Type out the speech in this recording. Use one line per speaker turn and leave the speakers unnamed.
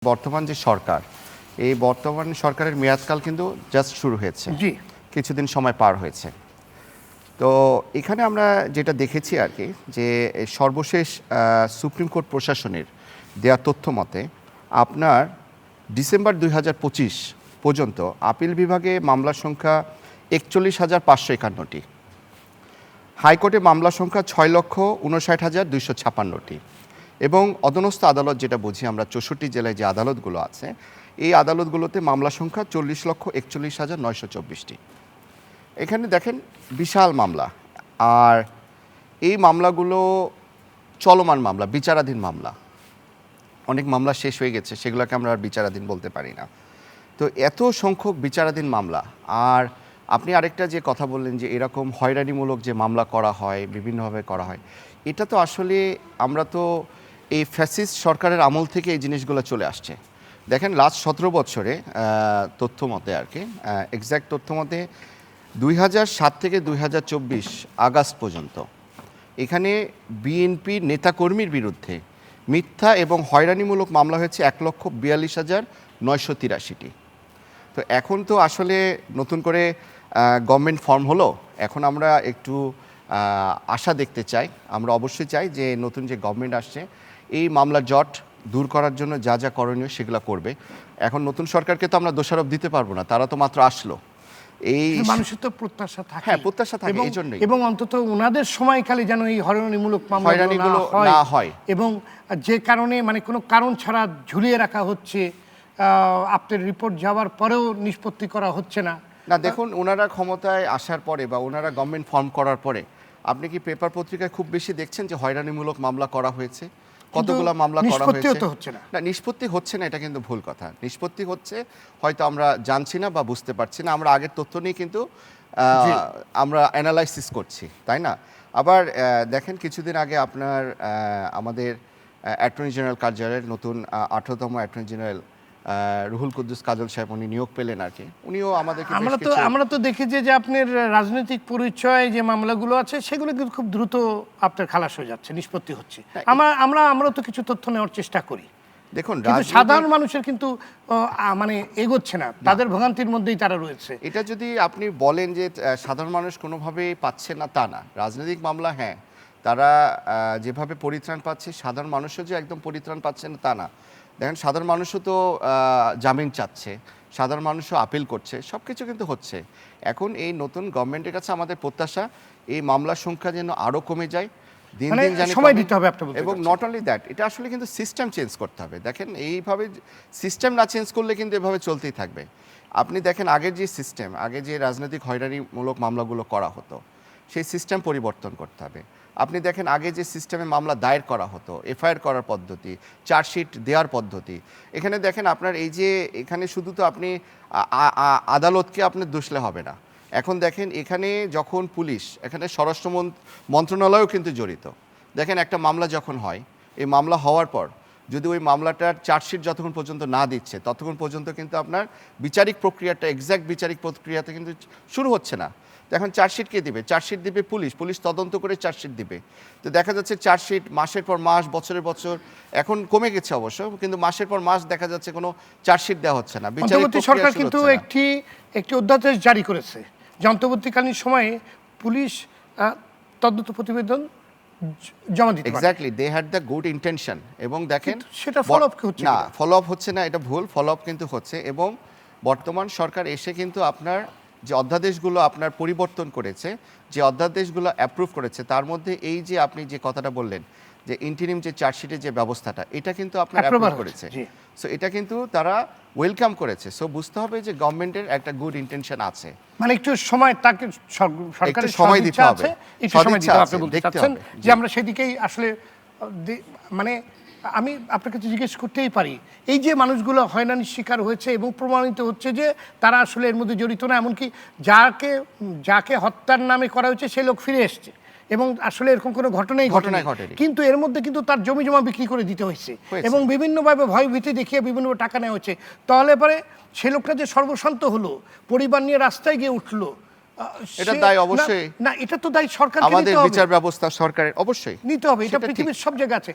বর্তমান যে সরকার, এই বর্তমান সরকারের মেয়াদকাল কিন্তু জাস্ট শুরু হয়েছে,
জি
কিছুদিন সময় পার হয়েছে। তো এখানে আমরা যেটা দেখেছি আর কি, যে সর্বশেষ সুপ্রিম কোর্ট প্রশাসনের দেয়া তথ্য মতে আপনার ডিসেম্বর 2025 পর্যন্ত আপিল বিভাগে মামলার সংখ্যা 41,551টি, হাইকোর্টে মামলার সংখ্যা 6,59,256টি, এবং অধীনস্থ আদালত যেটা বুঝি আমরা 64 জেলায় যে আদালতগুলো আছে, এই আদালতগুলোতে মামলা সংখ্যা 40,41,924টি। এখানে দেখেন বিশাল মামলা, আর এই মামলাগুলো চলমান মামলা, বিচারাধীন মামলা। অনেক মামলা শেষ হয়ে গেছে, সেগুলোকে আমরা আর বিচারাধীন বলতে পারি না। তো এত সংখ্যক বিচারাধীন মামলা, আর আপনি আরেকটা যে কথা বললেন যে এরকম হয়রানিমূলক যে মামলা করা হয়, বিভিন্নভাবে করা হয়, এটা তো আসলে আমরা তো এই ফ্যাসিস্ট সরকারের আমল থেকে এই জিনিসগুলো চলে আসছে। দেখেন লাস্ট 17 বছরে তথ্য মতে আর কি, এক্স্যাক্ট তথ্য মতে 2007 থেকে 2024 আগস্ট পর্যন্ত এখানে বিএনপি নেতাকর্মীর বিরুদ্ধে মিথ্যা এবং হয়রানিমূলক মামলা হয়েছে 1,42,983টি। তো এখন তো আসলে নতুন করে গভর্নমেন্ট ফর্ম হলো, এখন আমরা একটু আশা দেখতে চাই। আমরা অবশ্যই চাই যে নতুন যে গভর্নমেন্ট আসছে এই মামলা জট দূর করার জন্য যা যা করণীয় সেগুলো করবে। এখন নতুন সরকারকে তো আমরা দোষারোপ দিতে পারবো না, তারা তো মাত্র আসলো। এই
মানুষের তো প্রত্যাশা থাকে,
হ্যাঁ প্রত্যাশা থাকে, এই জন্যই
এবং অন্তত ওনাদের সময়কালে যেন এই হয়রানিমূলক মামলাগুলো না হয়, এবং যে কারণে মানে কোনো কারণ ছাড়া ঝুলিয়ে রাখা হচ্ছে, আপনার রিপোর্ট যাওয়ার পরেও নিষ্পত্তি করা হচ্ছে না।
না দেখুন, ওনারা ক্ষমতায় আসার পরে বা ওনারা গভর্নমেন্ট ফর্ম করার পরে আপনি কি পেপার পত্রিকায় খুব বেশি দেখছেন যে হয়রানিমূলক মামলা করা হয়েছে? কতগুলো মামলা করা হয়েছে? না নিষ্পত্তি হচ্ছে না, এটা কিন্তু ভুল কথা। নিষ্পত্তি হচ্ছে, হয়তো আমরা জানছি না বা বুঝতে পারছি না, আমরা আগের তথ্য নিয়ে কিন্তু আমরা অ্যানালাইসিস করছি, তাই না? আবার দেখেন কিছুদিন আগে আপনার আমাদের অ্যাটর্নি জেনারেল কার্যালয়ের নতুন 18তম অ্যাটর্নি জেনারেল রুহুল কুদ্দুস কাজল সাহেব উনি নিয়োগ পেলেন আর কি। উনিও আমাদেরকে
আমরা তো দেখেছি যে আপনার রাজনৈতিক পরিচয় যে মামলাগুলো আছে সেগুলো কিন্তু খুব দ্রুত আপনার খালাস হয়ে যাচ্ছে, নিষ্পত্তি হচ্ছে। আমরা তো কিছু তথ্য নেওয়ার চেষ্টা করি।
দেখুন
সাধারণ মানুষের কিন্তু মানে এগোচ্ছে না, তাদের ভোগান্তির মধ্যেই তারা রয়েছে।
এটা যদি আপনি বলেন যে সাধারণ মানুষ কোনোভাবেই পাচ্ছে না, তা না। রাজনৈতিক মামলা হ্যাঁ, তারা যেভাবে পরিত্রাণ পাচ্ছে, সাধারণ মানুষও যে একদম পরিত্রাণ পাচ্ছে না তা না। দেখেন সাধারণ মানুষও তো জামিন চাচ্ছে, সাধারণ মানুষও আপিল করছে, সব কিছু কিন্তু হচ্ছে। এখন এই নতুন গভর্নমেন্টের কাছে আমাদের প্রত্যাশা এই মামলার সংখ্যা যেন আরও কমে যায়, দিন দিন জানি
সময় দিতে হবে আপনি বলতে।
এবং নট অনলি দ্যাট, এটা আসলে কিন্তু সিস্টেম চেঞ্জ করতে হবে। দেখেন এইভাবে সিস্টেম না চেঞ্জ করলে কিন্তু এভাবে চলতেই থাকবে। আপনি দেখেন আগের যে সিস্টেম, আগে যে রাজনৈতিক হয়রানিমূলক মামলাগুলো করা হতো, সেই সিস্টেম পরিবর্তন করতে হবে। আপনি দেখেন আগে যে সিস্টেমে মামলা দায়ের করা হতো, এফআইআর করার পদ্ধতি, চার্জশিট দেওয়ার পদ্ধতি, এখানে দেখেন আপনার এই যে এখানে শুধু তো আপনি আদালতকে আপনি দোষলে হবে না। এখন দেখেন এখানে যখন পুলিশ, এখানে স্বরাষ্ট্র মন্ত্রণালয়ও কিন্তু জড়িত। দেখেন একটা মামলা যখন হয়, এই মামলা হওয়ার পর যদি ওই মামলাটার চার্জশিট যতক্ষণ পর্যন্ত না দিচ্ছে ততক্ষণ পর্যন্ত কিন্তু আপনার বিচারিক প্রক্রিয়াটা, এক্স্যাক্ট বিচারিক প্রক্রিয়াতে কিন্তু শুরু হচ্ছে না। তো এখন চার্জশিট কে দিবে? চার্জশিট দিবে পুলিশ, পুলিশ তদন্ত করে চার্জশিট দিবে। তো দেখা যাচ্ছে চার্জশিট মাসের পর মাস, বছরের বছর, এখন কমে গেছে অবশ্য, কিন্তু মাসের পর মাস দেখা যাচ্ছে কোনো চার্জশিট দেওয়া হচ্ছে না।
অন্তর্বর্তী সরকার কিন্তু একটি অধ্যাদেশ জারি করেছে যে অন্তর্বর্তীকালীন সময়ে পুলিশ তদন্ত প্রতিবেদন জমা দিতে পারে।
Exactly, they had the good intention, এবং দেখেন
সেটা ফলো আপ হচ্ছে
না, ফলো আপ হচ্ছে না, এটা ভুল। ফলো আপ কিন্তু হচ্ছে, এবং বর্তমান সরকার এসে কিন্তু আপনার যে অধ্যাদেশগুলো আপনার পরিবর্তন করেছে, যে অধ্যাদেশগুলো অ্যাপ্রুভ করেছে, তার মধ্যে এই যে আপনি যে কথাটা বললেন যে ইন্টিরিম যে চার্জশিটের যে ব্যবস্থাটা, এটা কিন্তু আপনার অ্যাপ্রুভ করেছে। সো এটা কিন্তু তারা ওয়েলকাম করেছে। সো বুঝতে হবে যে গভর্নমেন্টের একটা গুড ইন্টেনশন আছে,
মানে একটু সময় তাকে সরকারের
সময় দিতে হবে,
একটু সময় দিতে হবে বলতে চাচ্ছেন যে আমরা সেদিকেই আসলে মানে আমি আপনার কাছে জিজ্ঞেস করতেই পারি, এই যে মানুষগুলো হয়রানির শিকার হয়েছে এবং প্রমাণিত হচ্ছে যে তারা আসলে এর মধ্যে জড়িত না, এমনকি যাকে হত্যার নামে করা হয়েছে সে লোক ফিরে এসছে এবং আসলে এরকম কোনো ঘটনাই ঘটেনি, কিন্তু এর মধ্যে কিন্তু তার জমি জমা বিক্রি করে দিতে হয়েছে এবং বিভিন্নভাবে ভয় ভীতি দেখিয়ে বিভিন্নভাবে টাকা নেওয়া হচ্ছে। তাহলে পরে সে লোকটা যে সর্বশান্ত হলো, পরিবার নিয়ে রাস্তায় গিয়ে উঠলো,
এটা দায় অবশ্যই
না, এটা তো দায় সরকার,
আমাদের বিচার ব্যবস্থা সরকারের অবশ্যই
নিতে হবে। এটা পৃথিবীর সব জায়গায় আছে।